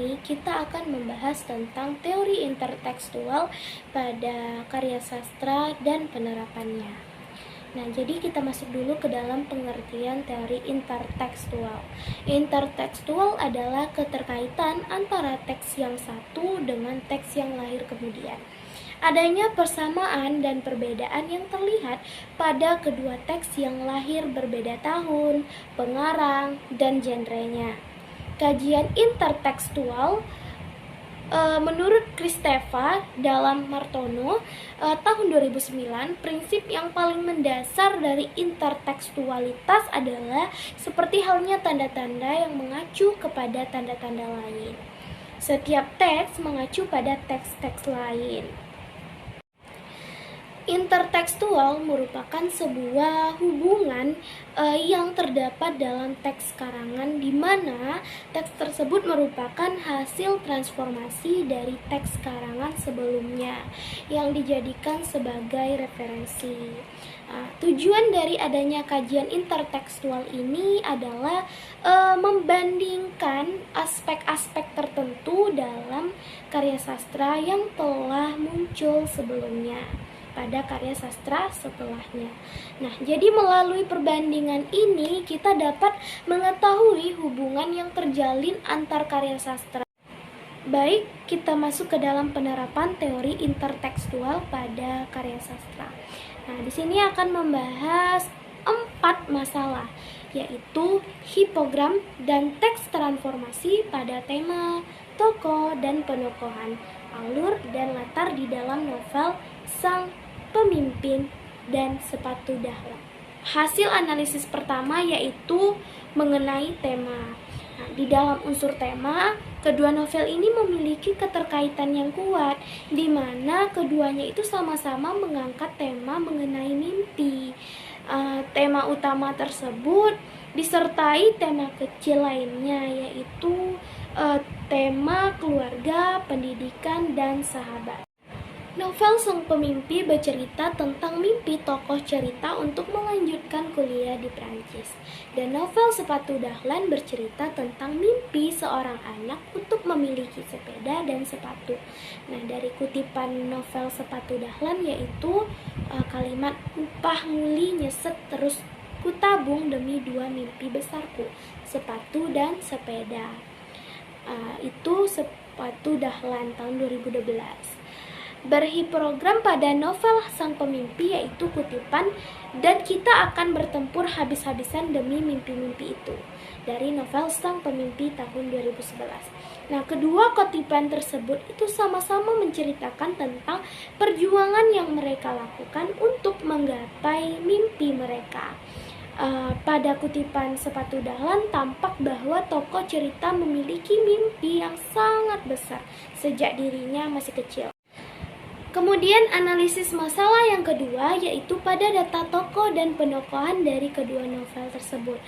ini kita akan membahas tentang teori intertekstual pada karya sastra dan penerapannya. Nah, jadi kita masuk dulu ke dalam pengertian teori intertekstual. Intertekstual adalah keterkaitan antara teks yang satu dengan teks yang lahir kemudian. Adanya persamaan dan perbedaan yang terlihat pada kedua teks yang lahir berbeda tahun, pengarang, dan genrenya. Kajian intertekstual menurut Kristeva dalam Martono tahun 2009, prinsip yang paling mendasar dari intertekstualitas adalah seperti halnya tanda-tanda yang mengacu kepada tanda-tanda lain. Setiap teks mengacu pada teks-teks lain. Intertekstual merupakan sebuah hubungan yang terdapat dalam teks karangan di mana teks tersebut merupakan hasil transformasi dari teks karangan sebelumnya yang dijadikan sebagai referensi. Tujuan dari adanya kajian intertekstual ini adalah membandingkan aspek-aspek tertentu dalam karya sastra yang telah muncul sebelumnya pada karya sastra setelahnya. Nah, jadi melalui perbandingan ini kita dapat mengetahui hubungan yang terjalin antar karya sastra. Baik, kita masuk ke dalam penerapan teori intertekstual pada karya sastra. Nah, di sini akan membahas 4 masalah, yaitu hipogram dan teks transformasi pada tema, tokoh dan penokohan, alur dan latar di dalam novel Sang Pemimpin dan Sepatu Dahlan. Hasil analisis pertama yaitu mengenai tema. Nah, di dalam unsur tema, kedua novel ini memiliki keterkaitan yang kuat, di mana keduanya itu sama-sama mengangkat tema mengenai mimpi. Tema utama tersebut disertai tema kecil lainnya, yaitu tema keluarga, pendidikan, dan sahabat. Novel Sang Pemimpi bercerita tentang mimpi tokoh cerita untuk melanjutkan kuliah di Prancis. Dan novel Sepatu Dahlan bercerita tentang mimpi seorang anak untuk memiliki sepeda dan sepatu. Nah, dari kutipan novel Sepatu Dahlan yaitu kalimat upah muli nyeset terus kutabung demi 2 mimpi besarku, sepatu dan sepeda. Itu Sepatu Dahlan tahun 2012. Berhiprogram pada novel Sang Pemimpi yaitu kutipan dan kita akan bertempur habis-habisan demi mimpi-mimpi itu dari novel Sang Pemimpi tahun 2011. Nah, kedua kutipan tersebut itu sama-sama menceritakan tentang perjuangan yang mereka lakukan untuk menggapai mimpi mereka. Pada kutipan Sepatu Dahlan tampak bahwa tokoh cerita memiliki mimpi yang sangat besar sejak dirinya masih kecil. Kemudian analisis masalah yang kedua yaitu pada data tokoh dan penokohan dari kedua novel tersebut.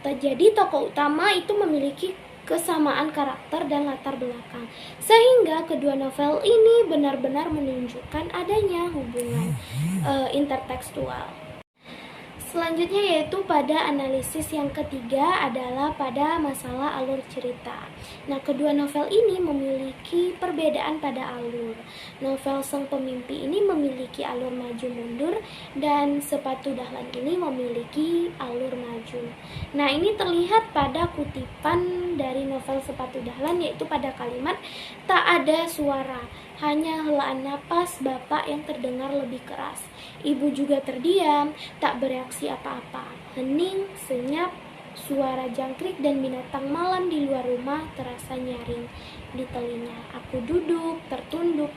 Jadi tokoh utama itu memiliki kesamaan karakter dan latar belakang, sehingga kedua novel ini benar-benar menunjukkan adanya hubungan intertekstual. Selanjutnya yaitu pada analisis yang ketiga adalah pada masalah alur cerita. Nah, kedua novel ini memiliki perbedaan pada alur. Novel Sang Pemimpi ini memiliki alur maju mundur dan Sepatu Dahlan ini memiliki alur maju. Nah, ini terlihat pada kutipan dari novel Sepatu Dahlan yaitu pada kalimat tak ada suara, hanya helaan napas bapak yang terdengar lebih keras. Ibu juga terdiam, tak bereaksi apa-apa. Hening, senyap, suara jangkrik dan binatang malam di luar rumah terasa nyaring di telinga. Aku duduk, tertunduk.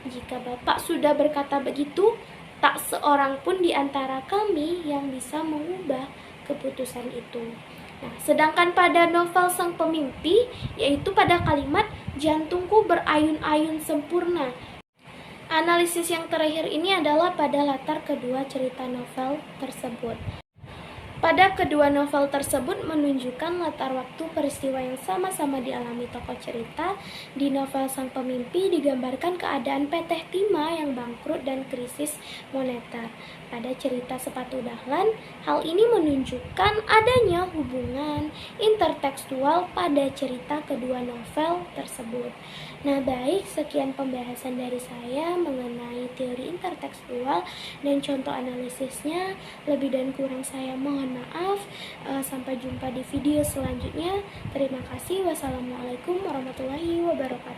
Jika bapak sudah berkata begitu, tak seorang pun di antara kami yang bisa mengubah keputusan itu. Nah, sedangkan pada novel Sang Pemimpi, yaitu pada kalimat jantungku berayun-ayun sempurna. Analisis yang terakhir ini adalah pada latar kedua cerita novel tersebut. Pada kedua novel tersebut menunjukkan latar waktu peristiwa yang sama-sama dialami tokoh cerita. Di novel Sang Pemimpi digambarkan keadaan PT Timah yang bangkrut dan krisis moneter. Pada cerita Sepatu Dahlan, hal ini menunjukkan adanya hubungan intertekstual pada cerita kedua novel tersebut. Nah, baik, sekian pembahasan dari saya mengenai teori intertekstual dan contoh analisisnya. Lebih dan kurang saya mohon maaf. Sampai jumpa di video selanjutnya. Terima kasih. Wassalamualaikum warahmatullahi wabarakatuh.